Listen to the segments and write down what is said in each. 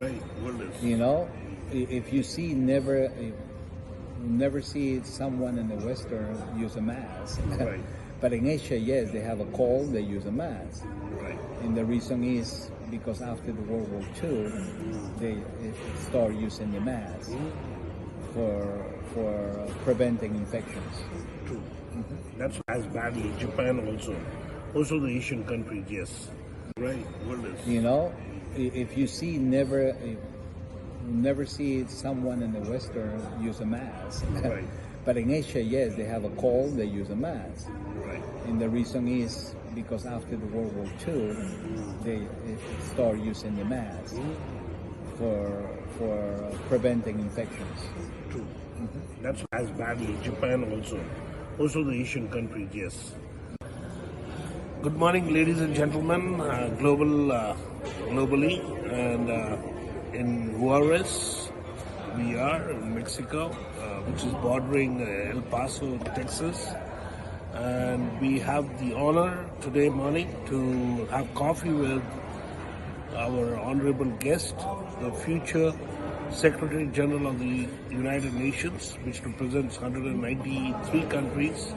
Right. What is? You know, if you see never see someone in the Western use a mask. Right. But in Asia, yes, they have a cold, they use a mask. Right. And the reason is because after the World War II, they start using the mask for preventing infections. True. That's as badly. Japan also. Also the Asian countries, yes. Right. What is? You know, if you see never see someone in the Western use a mask. Right. But in Asia, yes, they have a cold, they use a mask. Right. And the reason is because after the World War II, they start using the mask for preventing infections. True. That's as badly. Japan also. Also the Asian countries, yes. Good morning, ladies and gentlemen, globally, and in Juarez, we are in Mexico, which is bordering El Paso, Texas, and we have the honor today morning to have coffee with our honorable guest, the future Secretary General of the United Nations, which represents 193 countries,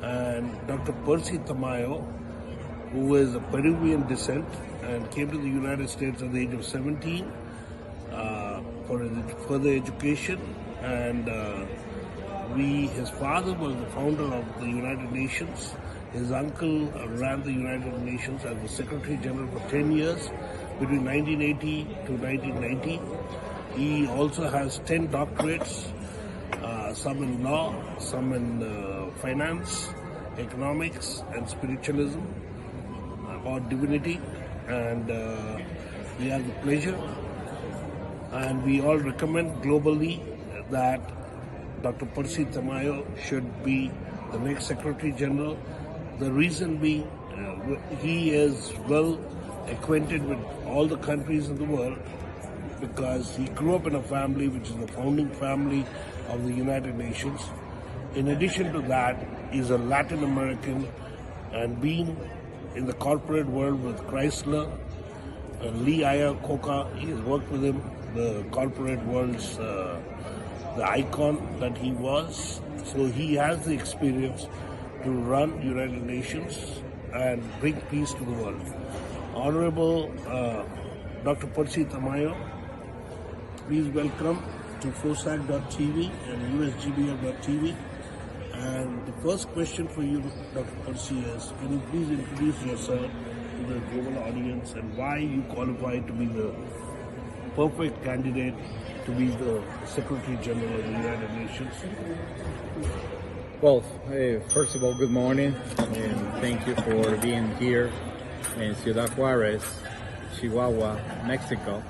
and Dr. Percy Tamayo, who is of Peruvian descent and came to the United States at the age of 17 for his further education. And his father was the founder of the United Nations. His uncle ran the United Nations as the Secretary General for 10 years, between 1980 to 1990. He also has 10 doctorates, some in law, some in finance, economics, and spiritualism, or divinity. And we have the pleasure, and we all recommend globally that Dr. Percy Tamayo should be the next Secretary General. The reason being, he is well acquainted with all the countries in the world, because he grew up in a family which is the founding family of the United Nations. In addition to that, he's a Latin American, and being in the corporate world with Chrysler, Lee Iacocca, he has worked with him, the corporate world's the icon that he was. So he has the experience to run United Nations and bring peace to the world. Honorable Dr. Percy Tamayo, please welcome to FOSAC.tv and USGBF.tv. And the first question for you, Dr. Percy, is can you please introduce yourself to the global audience and why you qualify to be the perfect candidate to be the Secretary General of the United Nations? Well, first of all, good morning, and thank you for being here in Ciudad Juarez, Chihuahua, Mexico,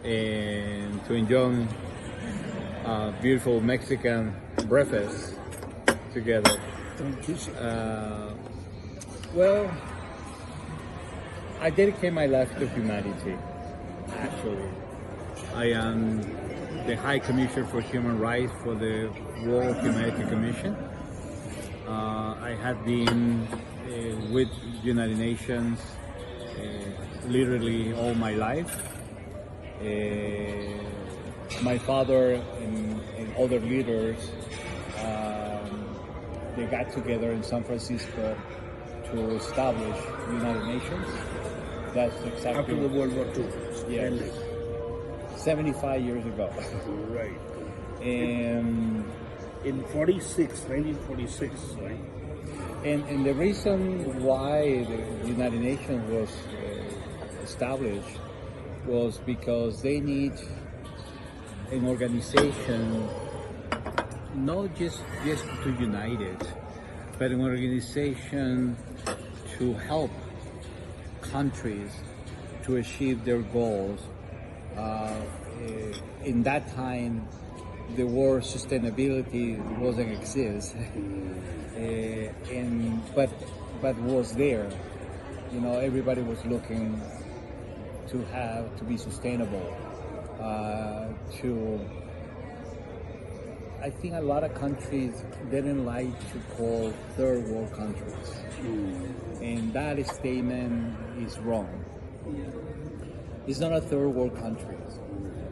and to enjoy a beautiful Mexican breakfast together. Thank you, sir. Well, I dedicate my life to humanity, actually. I am the High Commissioner for Human Rights for the World Humanity Commission. I have been with United Nations literally all my life. My father and other leaders, they got together in San Francisco to establish the United Nations. That's exactly After the World War II. Yes. 75 years ago. Right. And In 1946, right? And the reason why the United Nations was established was because they need an organization not just to unite it, but an organization to help countries to achieve their goals. In that time, the word sustainability wasn't exist, but was there. You know, everybody was looking to be sustainable. I think a lot of countries didn't like to call third world countries, and that statement is wrong. It's not a third world country.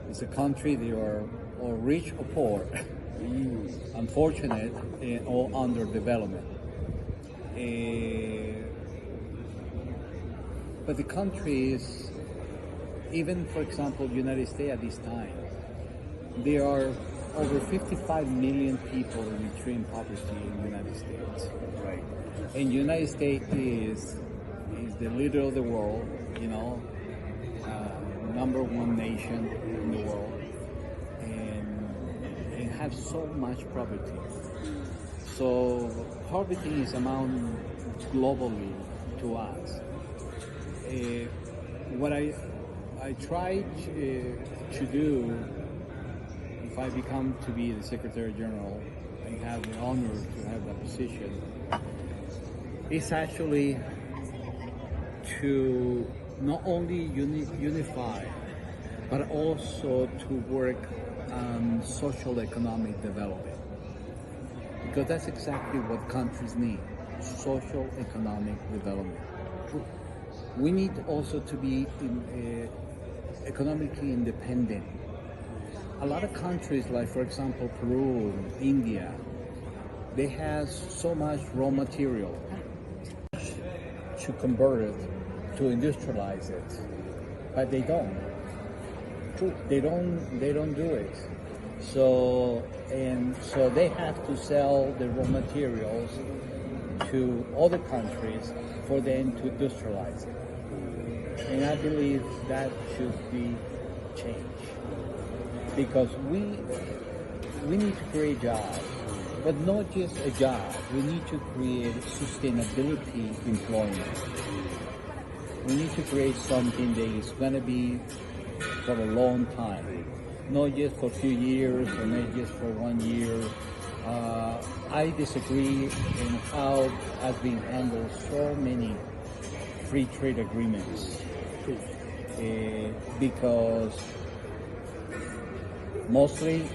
It's a country they are or rich or poor, unfortunate or underdevelopment. But the country is, even for example, United States at this time, there are over 55 million people in extreme poverty in the United States. Right. And United States is the leader of the world, you know, number one nation in the world, and have so much poverty. So poverty is amount globally to us. What I try to do, if I become to be the Secretary General and have the honor to have that position, is actually to not only unify, but also to work on social economic development. Because that's exactly what countries need, social economic development. We need also to be economically independent. A lot of countries, like for example Peru, India, they have so much raw material to convert it, to industrialize it, but they don't. They don't do it. So they have to sell the raw materials to other countries for them to industrialize it. And I believe that should be changed, because we need to create jobs, but not just a job. We need to create sustainability employment. We need to create something that is going to be for a long time, not just for a few years or not just for 1 year. I disagree in how has been handled so many free trade agreements, because mostly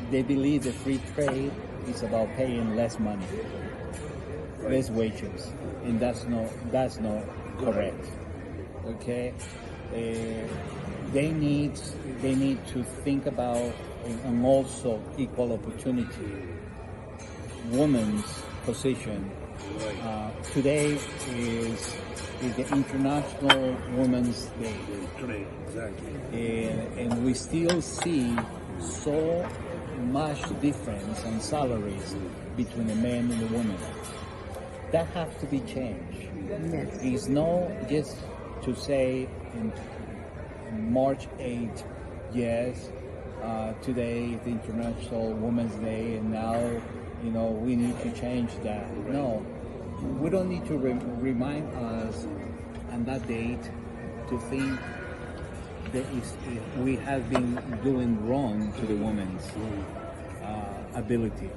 they believe the free trade is about paying less money, less wages, and that's not correct. Okay, they need to think about and also equal opportunity. Women's position today is the International Women's Day. Today, exactly. And we still see so much difference in salaries between the men and the women. That has to be changed. Yes. It's not just to say in March 8th, yes, today is the International Women's Day, and now, you know, we need to change that. No, we don't need to remind us on that date to think that we have been doing wrong to the women's ability.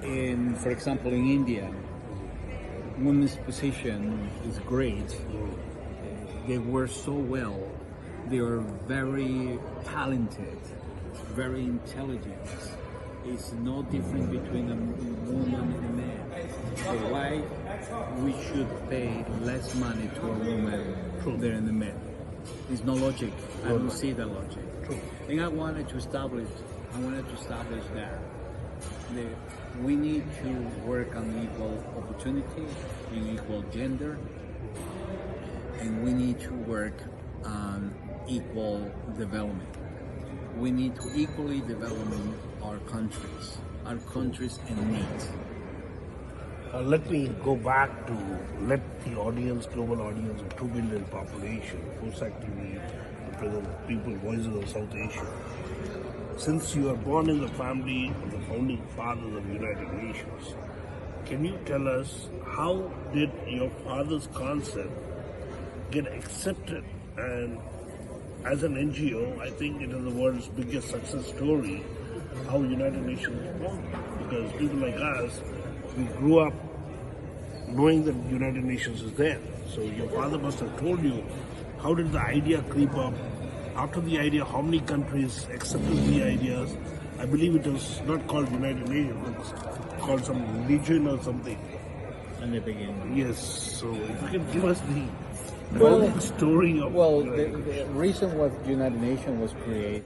And for example, in India, women's position is great. They work so well. They are very talented, very intelligent. It's no different between a woman and a man. So why we should pay less money to a woman than a man? There's no logic. I don't see that logic. And I wanted to establish that we need to work on equal opportunity and equal gender, and we need to work on equal development. We need to equally develop our countries in need. Let me go back to let the audience, global audience of 2 billion population, FOSAC TV, represent people, voices of South Asia. Since you are born in the family of the founding fathers of the United Nations, can you tell us how did your father's concept get accepted? And as an NGO, I think it is the world's biggest success story, how United Nations was born. Because people like us, we grew up knowing that United Nations is there. So your father must have told you, how did the idea creep up? After the idea, how many countries accepted the ideas? I believe it was not called United Nations, it was called some region or something. In the beginning. Yes, so if you can give us the Tell the story of Well, the reason was United Nations was created.